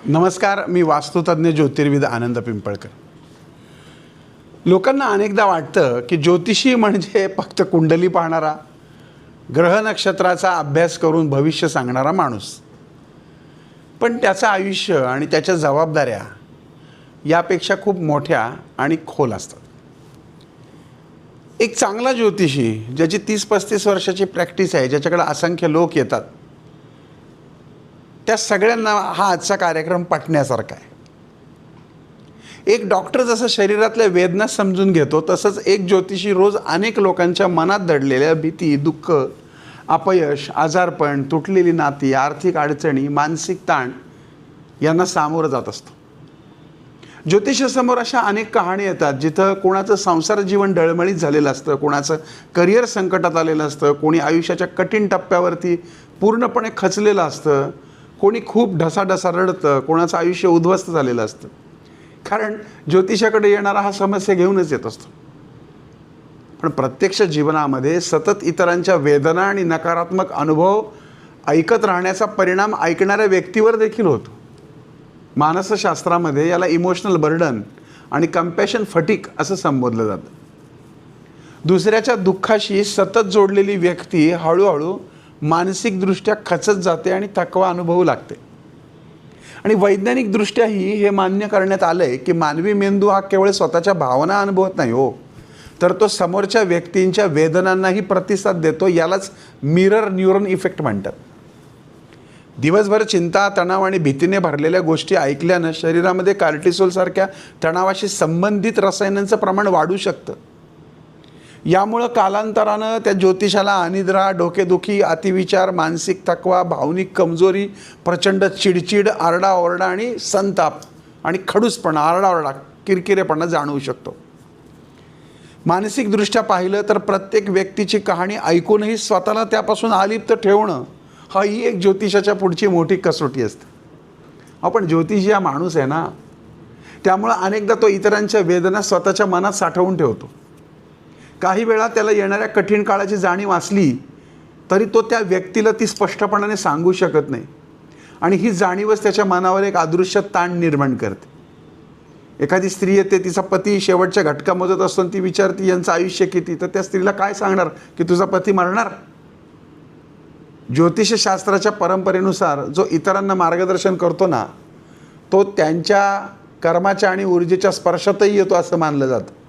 नमस्कार, मी वास्तुतज्ञ ज्योतिर्विद आनंद पिंपळकर. लोकांना अनेकदा वाटतं की ज्योतिषी म्हणजे फक्त कुंडली पाहणारा, ग्रह नक्षत्राचा अभ्यास करून भविष्य सांगणारा माणूस. पण त्याचं आयुष्य आणि त्याच्या जबाबदाऱ्या यापेक्षा खूप मोठ्या आणि खोल असतात. एक चांगला ज्योतिषी ज्याची 30-35 वर्षाची प्रॅक्टिस आहे, ज्याच्याकडे असंख्य लोक येतात, त्या सगळ्यांना हा आजचा कार्यक्रम पटण्यासारखा आहे. एक डॉक्टर जसं शरीरातल्या वेदना समजून घेतो, तसंच एक ज्योतिषी रोज अनेक लोकांच्या मनात दडलेल्या भीती, दुःख, अपयश, आजारपण, तुटलेली नाती, आर्थिक अडचणी, मानसिक ताण यांना सामोरं जात असतो. ज्योतिषासमोर अशा अनेक कहाणी येतात जिथं कोणाचं संसार जीवन डळमळीत झालेलं असतं, कोणाचं करिअर संकटात आलेलं असतं, कोणी आयुष्याच्या कठीण टप्प्यावरती पूर्णपणे खचलेलं असतं, कोणी खूप ढसाढसा रडतं, कोणाचं आयुष्य उद्ध्वस्त झालेलं असतं. कारण ज्योतिषाकडे येणारा हा समस्या घेऊनच येत असतो. पण प्रत्यक्ष जीवनामध्ये सतत इतरांच्या वेदना आणि नकारात्मक अनुभव ऐकत राहण्याचा परिणाम ऐकणाऱ्या व्यक्तीवर देखील होतो. मानसशास्त्रामध्ये याला इमोशनल बर्डन आणि कंपॅशन फटिक असं संबोधलं जातं. दुसऱ्याच्या दुःखाशी सतत जोडलेली व्यक्ती हळूहळू मानसिकदृष्ट्या खचत जाते आणि थकवा अनुभवू लागते. आणि वैज्ञानिकदृष्ट्याही हे मान्य करण्यात आलं आहे की मानवी मेंदू हा केवळ स्वतःच्या भावना अनुभवत नाही हो, तर तो समोरच्या व्यक्तींच्या वेदनांनाही प्रतिसाद देतो. यालाच मिरर न्यूरॉन इफेक्ट म्हणतात. दिवसभर चिंता, तणाव आणि भीतीने भरलेल्या गोष्टी ऐकल्यानं शरीरामध्ये कार्टिसोलसारख्या तणावाशी संबंधित रसायनांचं प्रमाण वाढू शकतं. यामुळं कालांतरानं त्या ज्योतिषाला अनिद्रा, डोकेदुखी, अतिविचार, मानसिक थकवा, भावनिक कमजोरी, प्रचंड चिडचिड, आरडाओरडा आणि संताप आणि खडूसपणा, आरडाओरडा, किरकिरेपणा जाणवू शकतो. मानसिकदृष्ट्या पाहिलं तर प्रत्येक व्यक्तीची कहाणी ऐकूनही स्वतःला त्यापासून अलिप्त ठेवणं हा ही एक ज्योतिषाच्या पुढची मोठी कसोटी असते. आपण ज्योतिषी हा माणूस आहे ना, त्यामुळं अनेकदा तो इतरांच्या वेदना स्वतःच्या मनात साठवून ठेवतो. काही वेळा त्याला येणाऱ्या कठीण काळाची जाणीव असली तरी तो त्या व्यक्तीला ती स्पष्टपणाने सांगू शकत नाही, आणि ही जाणीवच त्याच्या मनावर एक अदृश्य ताण निर्माण करते. एखादी स्त्री येते, तिचा पती शेवटच्या घटका मोजत असतो आणि ती विचारते यांचं आयुष्य किती, तर त्या स्त्रीला काय सांगणार की तुझा पती मरणार? ज्योतिषशास्त्राच्या परंपरेनुसार जो इतरांना मार्गदर्शन करतो ना, तो त्यांच्या कर्माच्या आणि ऊर्जेच्या स्पर्शातही येतो असं मानलं जातं.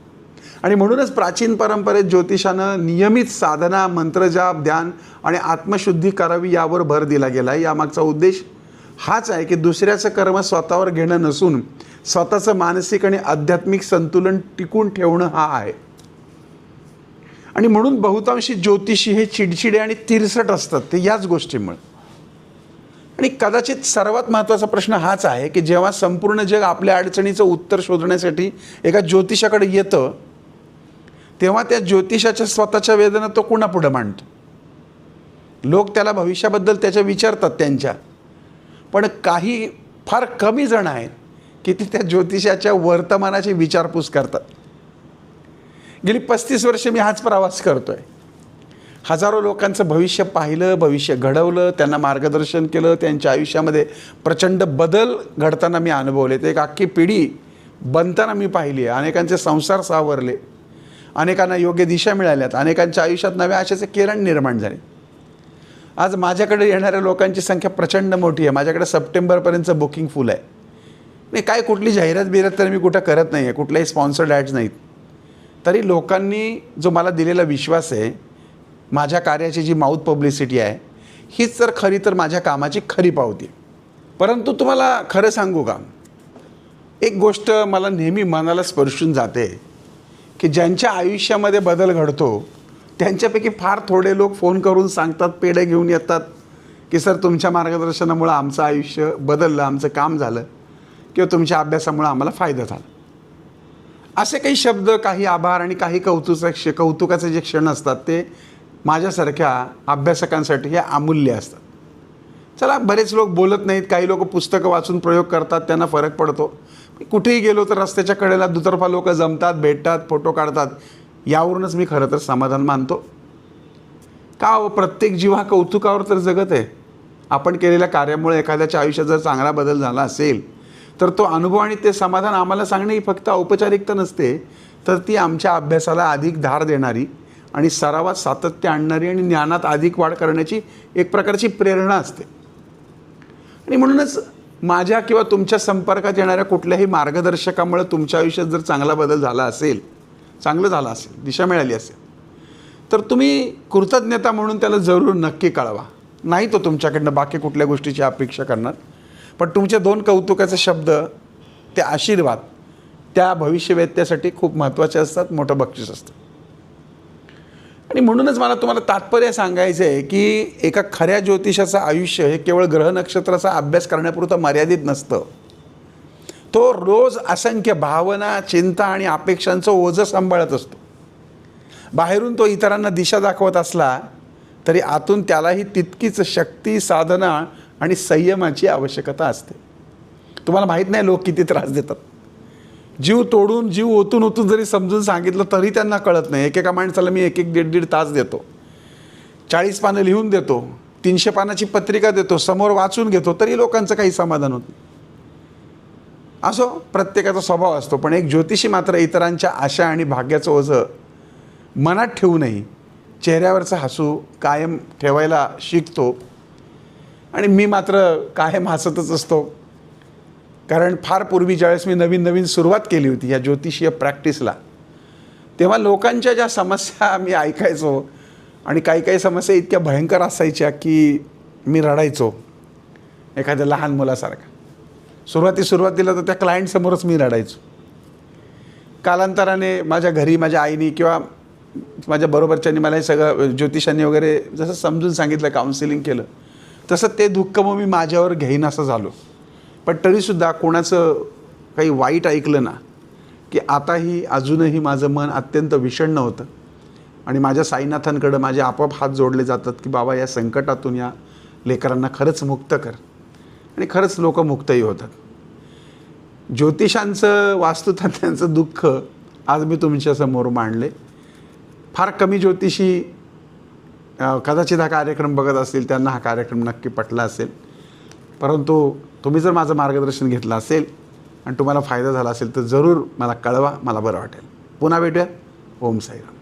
आणि म्हणूनच प्राचीन परंपरेत ज्योतिषानं नियमित साधना, मंत्रजाप, ध्यान आणि आत्मशुद्धी करावी यावर भर दिला गेला आहे. यामागचा उद्देश हाच आहे की दुसऱ्याचं कर्म स्वतःवर घेणं नसून स्वतःचं मानसिक आणि आध्यात्मिक संतुलन टिकून ठेवणं हा आहे. आणि म्हणून बहुतांशी ज्योतिषी हे चिडचिडे आणि तिरसट असतात, ते याच गोष्टीमुळे. आणि कदाचित सर्वात महत्त्वाचा प्रश्न हाच आहे की जेव्हा संपूर्ण जग आपल्या अडचणीचं उत्तर शोधण्यासाठी एका ज्योतिषाकडे येतं, तेव्हा त्या ज्योतिषाच्या स्वतःच्या वेदना तो कुणापुढं मांडतो. लोक त्याला भविष्याबद्दल त्याच्या विचारतात त्यांच्या, पण काही फार कमी जण आहेत की ते त्या ज्योतिषाच्या वर्तमानाची विचारपूस करतात. गेली 35 वर्षे मी हाच प्रवास करतो आहे. हजारो लोकांचं भविष्य पाहिलं, भविष्य घडवलं, त्यांना मार्गदर्शन केलं, त्यांच्या आयुष्यामध्ये प्रचंड बदल घडताना मी अनुभवले. ते एक अख्खी पिढी बनताना मी पाहिली आहे. अनेकांचे संसार सावरले, अनेकांना योग्य दिशा मिळाल्यात, अनेकांच्या आयुष्यात नव्या आशेचे किरण निर्माण झाले. आज माझ्याकडे येणाऱ्या लोकांची संख्या प्रचंड मोठी आहे. माझ्याकडे सप्टेंबरपर्यंतचं बुकिंग फुल आहे. नाही काय कुठली जाहिरात बिरात तर मी कुठं करत नाही आहे, कुठल्याही स्पॉन्सर्ड ॲड्स नाहीत. तरी लोकांनी जो मला दिलेला विश्वास आहे, माझ्या कार्याची जी माउथ पब्लिसिटी आहे, हीच तर खरी तर माझ्या कामाची खरी पावती. परंतु तुम्हाला खरं सांगू का, एक गोष्ट मला नेहमी मनाला स्पर्शून जाते की ज्यांच्या आयुष्यामध्ये बदल घडतो त्यांच्यापैकी फार थोडे लोक फोन करून सांगतात, पेढे घेऊन येतात की सर तुमच्या मार्गदर्शनामुळं आमचं आयुष्य बदललं, आमचं काम झालं, किंवा तुमच्या अभ्यासामुळं आम्हाला फायदा झाला. असे काही शब्द, काही आभार आणि काही कौतुकाचे जे क्षण असतात ते माझ्यासारख्या अभ्यासकांसाठी हे अमूल्य असतात. चला, बरेच लोक बोलत नाहीत, काही लोक पुस्तकं वाचून प्रयोग करतात, त्यांना फरक पडतो. कुठेही गेलो तर रस्त्याच्या कडेला दुतर्फा लोक जमतात, भेटतात, फोटो काढतात. यावरूनच मी खरं तर समाधान मानतो. का हो, प्रत्येक जीव हा कौतुकावर तर जगत आहे. आपण केलेल्या कार्यामुळे एखाद्याच्या आयुष्यात जर चांगला बदल झाला असेल तर तो अनुभव आणि ते समाधान आम्हाला सांगणे ही फक्त औपचारिकता नसते, तर ती आमच्या अभ्यासाला अधिक धार देणारी आणि सरावात सातत्य आणणारी आणि ज्ञानात अधिक वाढ करण्याची एक प्रकारची प्रेरणा असते. आणि म्हणूनच माझ्या किंवा तुमच्या संपर्कात येणाऱ्या कुठल्याही मार्गदर्शकामुळे तुमच्या आयुष्यात जर चांगला बदल झाला असेल, चांगलं झालं असेल, दिशा मिळाली असेल, तर तुम्ही कृतज्ञता म्हणून त्याला जरूर नक्की कळवा. नाही तो तुमच्याकडनं बाकी कुठल्या गोष्टीची अपेक्षा करणार, पण तुमचे 2 कौतुकाचे शब्द, ते आशीर्वाद त्या भविष्यवेत्यासाठी खूप महत्त्वाचे असतात, मोठं बक्षीस असतं. आणि म्हणूनच मला तुम्हाला तात्पर्य सांगायचं आहे की एका खऱ्या ज्योतिषाचं आयुष्य हे केवळ ग्रह नक्षत्राचा अभ्यास करण्यापुरतं मर्यादित नसतं. तो रोज असंख्य भावना, चिंता आणि अपेक्षांचं ओझं सांभाळत असतो. बाहेरून तो इतरांना दिशा दाखवत असला तरी आतून त्यालाही तितकीच शक्ती, साधना आणि संयमाची आवश्यकता असते. तुम्हाला माहीत नाही लोक किती त्रास देतात. जीव तोडून, जीव ओतून ओतून जरी समजून सांगितलं तरी त्यांना कळत नाही. एकेका माणसाला मी 1-1, 1.5 तास देतो, 40 पानं लिहून देतो, 300 पानाची पत्रिका देतो, समोर वाचून घेतो, तरी लोकांचं काही समाधान होत नाही. असो, प्रत्येकाचा स्वभाव असतो. पण एक ज्योतिषी मात्र इतरांच्या आशा आणि भाग्याचं ओझं मनात ठेवूनही चेहऱ्यावरचं हसू कायम ठेवायला शिकतो. आणि मी मात्र कायम हसतच असतो, कारण फार पूर्वी ज्यावेळेस मी नवीन सुरुवात केली होती या ज्योतिषीय प्रॅक्टिसला, तेव्हा लोकांच्या ज्या समस्या मी ऐकायचो आणि काही समस्या इतक्या भयंकर असायच्या की मी रडायचो एखाद्या लहान मुलासारखा. सुरुवातीला तर त्या क्लायंटसमोरच मी रडायचो. कालांतराने माझ्या घरी माझ्या आईनी किंवा माझ्या बरोबरच्यांनी मला हे सगळं ज्योतिषांनी वगैरे जसं समजून सांगितलं, काउन्सिलिंग केलं, तसं ते दुःख मग मी माझ्यावर घेईन असं झालो. पण तरीसुद्धा कोणाचं काही वाईट ऐकलं ना की आताही अजूनही माझं मन अत्यंत विषण्ण होतं आणि माझ्या साईनाथांकडं माझे आपोआप हात जोडले जातात की बाबा या संकटातून या लेकरांना खरंच मुक्त कर. आणि खरंच लोक मुक्तही होतात. ज्योतिषांचं, वास्तुतज्ञांचं दुःख आज मी तुमच्यासमोर मांडले. फार कमी ज्योतिषी कदाचित हा कार्यक्रम बघत असतील, त्यांना हा कार्यक्रम नक्की पटला असेल. परंतु तुम्ही जर माझं मार्गदर्शन घेतलं असेल आणि तुम्हाला फायदा झाला असेल तर जरूर मला कळवा, मला बरं वाटेल. पुन्हा भेटूया. ओम साईराम.